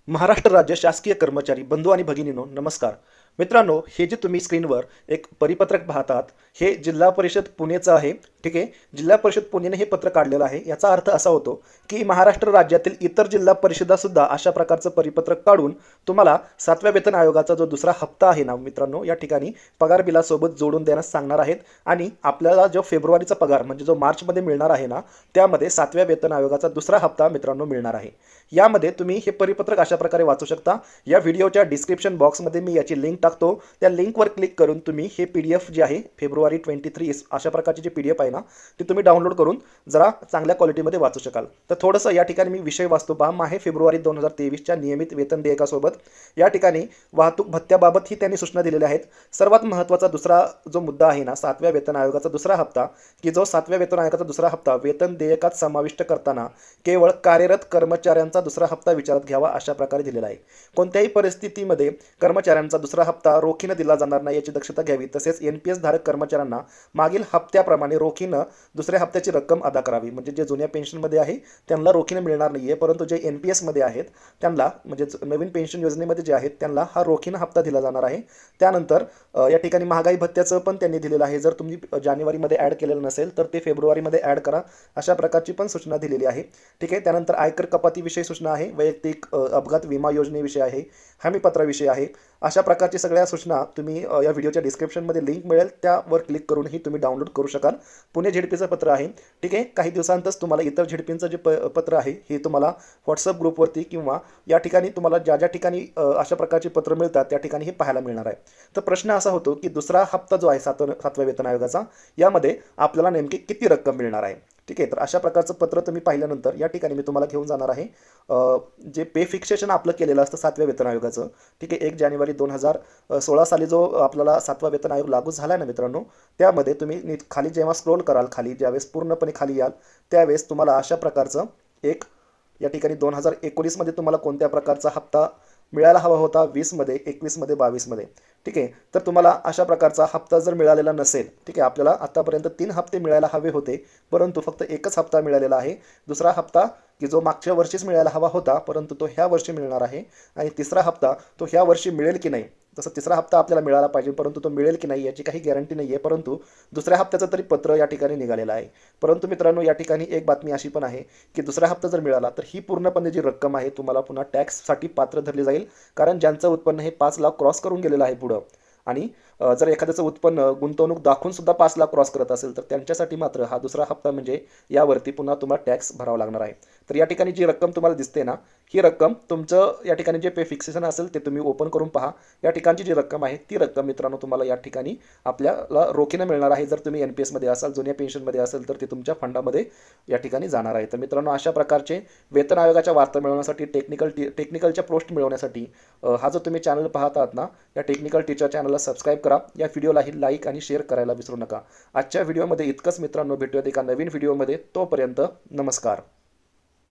महाराष्ट्र राज्य शासकीय कर्मचारी बंधू आणि भगिनींनो नमस्कार. मित्रांनो, हे जे तुम्ही स्क्रीनवर एक परिपत्रक पाहतात हे जिल्हा परिषद पुणेचं आहे. ठीक आहे. जिल्हा परिषद पुणेने हे पत्र काढलेलं आहे. याचा अर्थ असा होतो की महाराष्ट्र राज्यातील इतर जिल्हा परिषदा सुद्धा अशा प्रकारचं परिपत्रक काढून तुम्हाला 7व्या वेतन आयोगाचा जो दुसरा हप्ता आहे ना मित्रांनो, या ठिकाणी पगार बिलासोबत जोडून देण्यास सांगणार आहेत. आणि आपल्याला जो फेब्रुवारीचा पगार म्हणजे जो मार्चमध्ये मिळणार आहे ना, त्यामध्ये 7व्या वेतन आयोगाचा दुसरा हप्ता मित्रांनो मिळणार आहे. यामध्ये तुम्ही हे परिपत्रक अशा प्रकारे वाचू शकता. या व्हिडिओच्या डिस्क्रिप्शन बॉक्समध्ये मी याची लिंक टाकतो. त्या लिंकवर क्लिक करून तुम्ही हे PDF जे आहे फेब्रुवारी 23 अशा प्रकारची जी PDF आहे ना, ती तुम्ही डाउनलोड करून जरा चांगल्या क्वालिटीमध्ये वाचू शकाल. तर थोडंसं या ठिकाणी मी विषय वाचतो पहा. माहे फेब्रुवारी 2023च्या नियमित वेतन देयकासोबत या ठिकाणी वाहतूक भत्त्याबाबतही त्यांनी सूचना दिलेल्या आहेत. सर्वात महत्त्वाचा दुसरा जो मुद्दा आहे ना, 7व्या वेतन आयोगाचा दुसरा हप्ता, की जो 7व्या वेतन आयोगाचा दुसरा हप्ता वेतन देयकात समाविष्ट करताना केवळ कार्यरत कर्मचाऱ्यांचा दुसरा हप्ता विचारात घ्यावा अशा प्रकारे दिलेला आहे. कोणत्याही परिस्थितीमध्ये कर्मचाऱ्यांचा दुसरा हप्ता रोखीनं दिला जाणार नाही याची दक्षता घ्यावी. तसेच NPS धारक कर्मचाऱ्यांना मागील हप्त्याप्रमाणे रोखीनं दुसऱ्या हप्त्याची रक्कम अदा करावी. म्हणजे जे जुन्या पेन्शनमध्ये आहे त्यांना रोखीनं मिळणार नाही आहे, परंतु जे NPS मध्ये आहेत त्यांना म्हणजे नवीन पेन्शन योजनेमध्ये जे आहेत त्यांना हा रोखीनं हप्ता दिला जाणार आहे. त्यानंतर या ठिकाणी महागाई भत्त्याचं पण त्यांनी दिलेलं आहे. जर तुम्ही जानेवारीमध्ये ॲड केलेलं नसेल तर ते फेब्रुवारीमध्ये ॲड करा अशा प्रकारची पण सूचना दिलेली आहे. ठीक आहे. त्यानंतर आयकर कपातीविषयी सूचना आहे, वैयक्तिक अपघात विमा योजनेविषयी आहे, हमीपत्राविषयी आहे. अशा प्रकारची सगळ्या सूचना तुम्ही या व्हिडिओच्या डिस्क्रिप्शनमध्ये लिंक मिळेल त्यावर क्लिक करूनही तुम्ही डाउनलोड करू शकाल. पुणे झेडपीचं पत्र आहे. ठीक आहे. काही दिवसांतच तुम्हाला इतर झेडपींचं जे पत्र आहे हे तुम्हाला व्हॉट्सअप ग्रुपवरती किंवा या ठिकाणी तुम्हाला ज्या ज्या ठिकाणी अशा प्रकारची पत्र मिळतात त्या ठिकाणी हे पाहायला मिळणार आहे. तर प्रश्न असा होतो की दुसरा हप्ता जो आहे 7व्या वेतन आयोगाचा, यामध्ये आपल्याला नेमकी किती रक्कम मिळणार आहे. ठीक आहे. तर अशा प्रकारचं पत्र तुम्ही पाहिल्यानंतर या ठिकाणी मी तुम्हाला घेऊन जाणार आहे जे पे फिक्सेशन आपलं केलेलं असतं 7व्या वेतन आयोगाचं. ठीक आहे. 1 जानेवारी 2016 साली जो आपल्याला 7वा वेतन आयोग लागू झाला आहे ना मित्रांनो, त्यामध्ये तुम्ही खाली जेव्हा स्क्रोल कराल, खाली ज्यावेळेस पूर्णपणे खाली याल त्यावेळेस तुम्हाला अशा प्रकारचं एक या ठिकाणी 2019 मध्ये तुम्हाला कोणत्या प्रकारचा हप्ता मिळायला हवा होता, 20 मध्ये, 21 मध्ये, 22 मध्ये. ठीक आहे. तर तुम्हाला अशा प्रकारचा हप्ता जर मिळालेला नसेल, ठीक आहे, आपल्याला आतापर्यंत 3 हप्ते मिळायला हवे होते परंतु फक्त एकच हप्ता मिळालेला आहे. दुसरा हप्ता की जो मागच्या वर्षीच मिळायला हवा होता परंतु तो ह्या वर्षी मिळणार आहे. आणि तिसरा हप्ता तो ह्या वर्षी मिळेल की नाही, तसं तिसरा हप्ता आपल्याला मिळाला पाहिजे परंतु तो मिळेल की नाही याची काही गॅरंटी नाही आहे, परंतु दुसऱ्या हप्त्याचं तरी पत्र या ठिकाणी निघालेलं आहे. परंतु मित्रांनो या ठिकाणी एक बातमी अशी पण आहे की दुसरा हप्ता जर मिळाला तर ही पूर्णपणे जी रक्कम आहे तुम्हाला पुन्हा टॅक्ससाठी पात्र धरली जाईल. कारण ज्यांचं उत्पन्न हे 5 लाख क्रॉस करून गेलेलं आहे पुढं, आणि जर एखाद्याचं उत्पन्न गुंतवणूक दाखवून सुद्धा 5 लाख क्रॉस करत असेल तर त्यांच्यासाठी मात्र हा दुसरा हप्ता म्हणजे यावरती पुन्हा तुम्हाला टॅक्स भरावा लागणार आहे. तर या ठिकाणी जी रक्कम तुम्हाला दिसते ना, ही रक्कम तुमचं या ठिकाणी जे पे फिक्सेशन असेल ते तुम्ही ओपन करून पहा. या ठिकाणची जी रक्कम आहे ती रक्कम मित्रांनो तुम्हाला या ठिकाणी आपल्याला रोखीनं मिळणार आहे. जर तुम्ही NPS मध्ये असाल, जुन्या पेन्शनमध्ये असेल तर ते तुमच्या फंडामध्ये या ठिकाणी जाणार आहे. तर मित्रांनो अशा प्रकारचे वेतन आयोगाच्या वार्ता मिळवण्यासाठी, टेक्निकलच्या पोस्ट मिळवण्यासाठी हा जो तुम्ही चॅनल पाहत आहात ना, या टेक्निकल टीचर चॅनलला सबस्क्राईब करा. या व्हिडिओलाही लाईक आणि शेअर करायला विसरू नका. आजच्या व्हिडिओमध्ये इतकंच मित्रांनो. भेटूयात एका नवीन व्हिडिओमध्ये. तोपर्यंत नमस्कार.